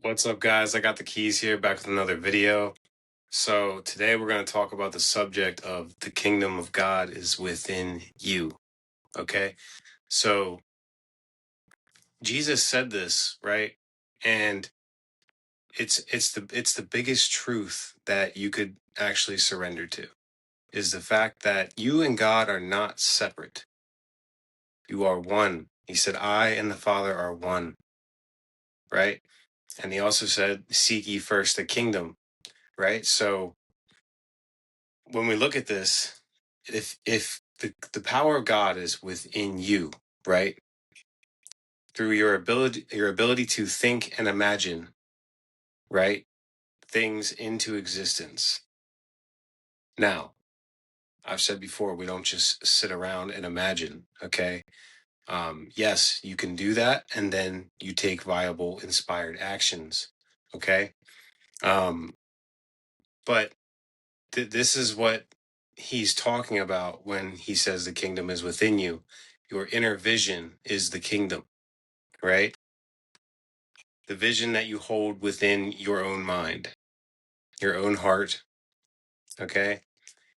What's up, guys? I got the keys here, back with another video. So today we're going to talk about the subject of the kingdom of God is within you. Okay? So Jesus said this, right? And it's the biggest truth that you could actually surrender to, is the fact that you and God are not separate. You are one. He said, I and the Father are one, right? And he also said, seek ye first the kingdom, right? So when we look at this, if the power of God is within you, right? Through your ability to think and imagine, right? Things into existence. Now, I've said before, we don't just sit around and imagine, okay? Yes, you can do that, and then you take viable, inspired actions, okay? Um, but this is what he's talking about when he says the kingdom is within you. Your inner vision is the kingdom, right? The vision that you hold within your own mind, your own heart, okay?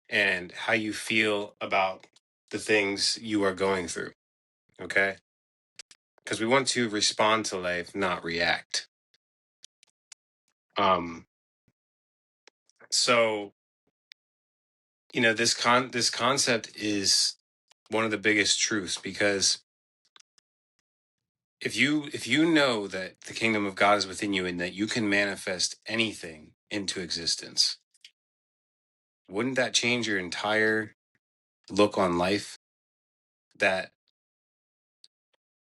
And how you feel about the things you are going through, okay? Because we want to respond to life, not react. Um, so this concept is one of the biggest truths, because if you know that the kingdom of God is within you and that you can manifest anything into existence, wouldn't that change your entire look on life? That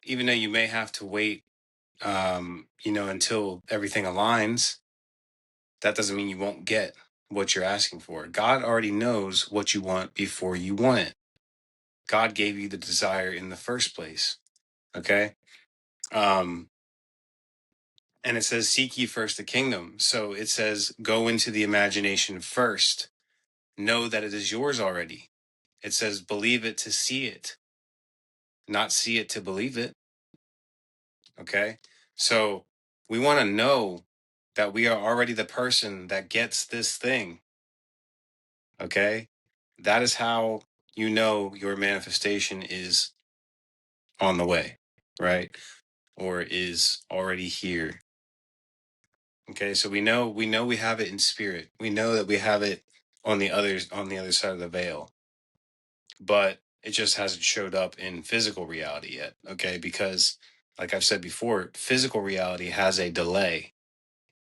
even though you may have to wait, until everything aligns, that doesn't mean you won't get what you're asking for. God already knows what you want before you want it. God gave you the desire in the first place. Okay. Um, and it says, seek ye first the kingdom. So it says, go into the imagination first. Know that it is yours already. It says, believe it to see it, not see it to believe it. Okay. So we want to know that we are already the person that gets this thing. Okay. That is how you know your manifestation is on the way, right? Or is already here. Okay. So we have it in spirit. We know that we have it on the other side of the veil, but it just hasn't showed up in physical reality yet. Okay. Because like I've said before, physical reality has a delay.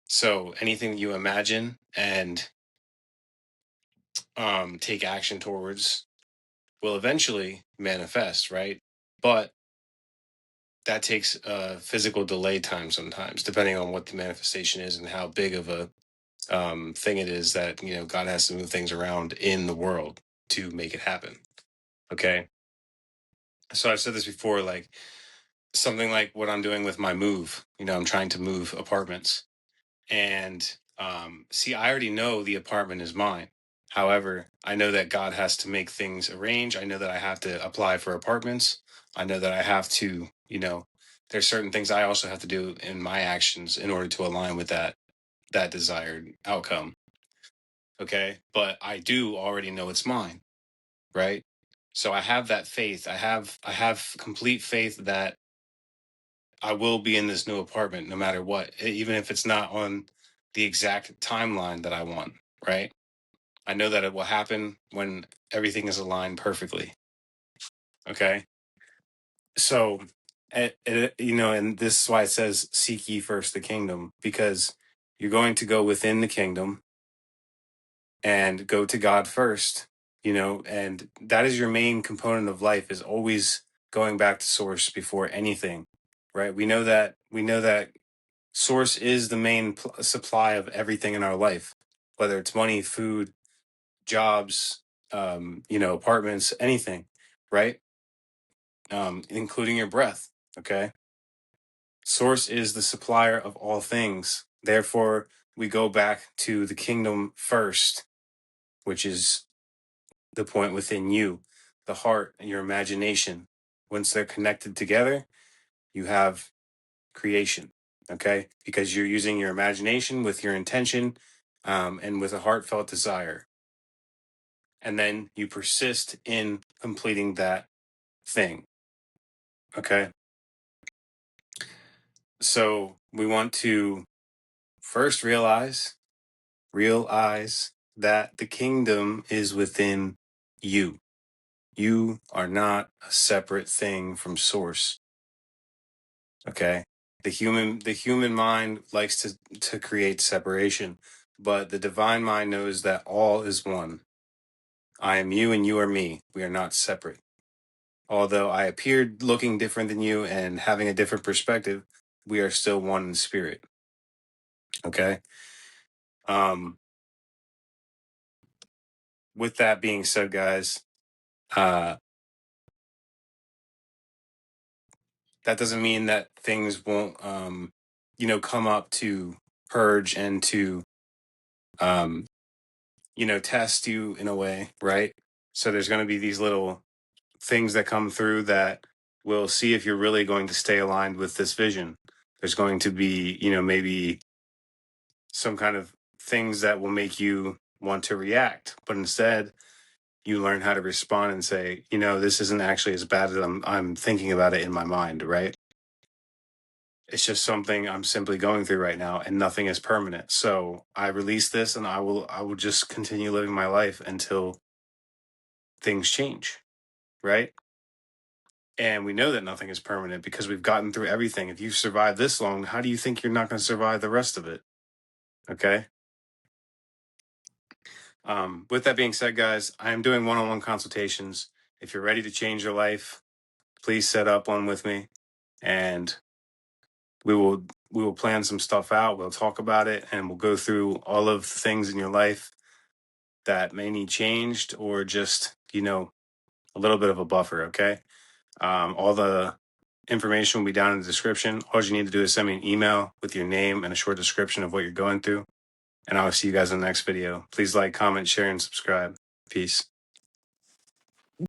So anything you imagine and take action towards will eventually manifest, right? But that takes a physical delay time sometimes, depending on what the manifestation is and how big of a thing it is that, God has to move things around in the world to make it happen. Okay. So I've said this before, like something like what I'm doing with my move. I'm trying to move apartments. And see, I already know the apartment is mine. However, I know that God has to make things arrange. I know that I have to apply for apartments. I know that I have to, there's certain things I also have to do in my actions in order to align with that desired outcome. Okay. But I do already know it's mine, right? So I have that faith. I have complete faith that I will be in this new apartment no matter what, even if it's not on the exact timeline that I want, right? I know that it will happen when everything is aligned perfectly. Okay. So, and this is why it says, seek ye first the kingdom, because you're going to go within the kingdom and go to God first, and that is your main component of life, is always going back to source before anything, right? We know that source is the main supply of everything in our life, whether it's money, food, jobs, apartments, anything, right? Including your breath. Okay. Source is the supplier of all things. Therefore, we go back to the kingdom first, which is the point within you, the heart and your imagination. Once they're connected together, you have creation. Okay, because you're using your imagination with your intention, and with a heartfelt desire, and then you persist in completing that thing. Okay, so we want to first realize that the kingdom is within you. You are not a separate thing from source. Okay. The human mind likes to create separation, but the divine mind knows that all is one. I am you and you are me. We are not separate. Although I appeared looking different than you and having a different perspective, we are still one in spirit. Okay. Um, with that being said, guys, uh, that doesn't mean that things won't, come up to purge and to, um, test you in a way, right? So there's going to be these little things that come through that will see if you're really going to stay aligned with this vision. There's going to be, maybe some kind of things that will make you want to react, but instead you learn how to respond and say, this isn't actually as bad as I'm thinking about it in my mind, right? It's just something I'm simply going through right now, and nothing is permanent. So I release this, and I will just continue living my life until things change, right? And we know that nothing is permanent because we've gotten through everything. If you've survived this long, how do you think you're not going to survive the rest of it? Okay. With that being said, guys, I am doing one-on-one consultations. If you're ready to change your life, please set up one with me, and we will plan some stuff out. We'll talk about it, and we'll go through all of the things in your life that may need changed, or just a little bit of a buffer. Okay. All the information will be down in the description. All you need to do is send me an email with your name and a short description of what you're going through, and I'll see you guys in the next video. Please like, comment, share, and subscribe. Peace.